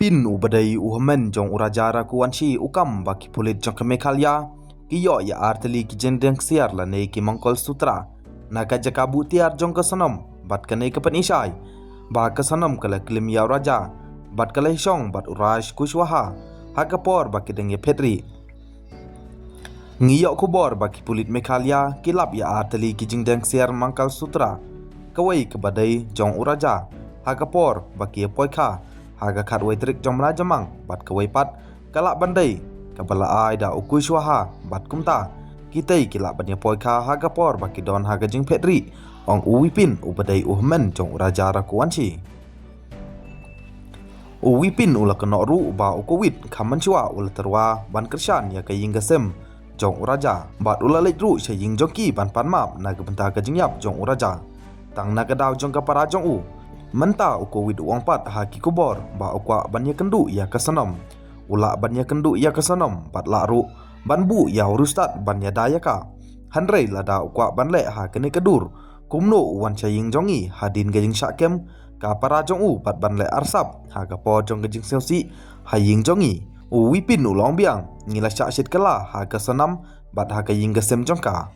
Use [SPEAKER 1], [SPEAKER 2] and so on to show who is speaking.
[SPEAKER 1] Uwipin ubadai uhamen jong urajara kuanshi ukam baki pulit jong kemekalya kiyo ya arteli kijendeng siar la nei ki mangkol sutra naga jakabu tiar jong kesanom bat kanei kepen isai ba kesanom kala klim ya raja bat kala hisong bat uraj kushwaha hakapor baki deng ya petri ngiyok kubor baki pulit mekalya kilap ya arteli kijendeng siar mangkal sutra kawai kebadai jong uraja hakapor baki ya poika haga kat waitrik jong mena jamang bat ke waipat kalak bandai kabala ai da ukui swaha bat kumta kitai kilak banya poika haga por baki don haga jing petri ong uwipin ubadai uhmen jong uraja rakuansi uwipin ula kenoru ba ukowit kaman chua ula terwa ban kersan ya kaying gasem jong uraja bat ula leitru saying jongki ban panmap naga benta ka jingyap jong uraja tang naga daw jong kapara jong u menta uko wid uang pat haki kubor ba ukwa banya kendu ya kesanom ula banya kendu ya kesanom pat laru banbu ya urustat banya dayaka hanrei lada ukwa banle ha kene kedur kumno wan chaying jongi hadin gajing syakem ka para jong u pat banle arsap ha ka po jong gajing selsi haying jongi uwipin ulong biang ngila syak sit kala ha kesanam bat ha kaying gasem jongka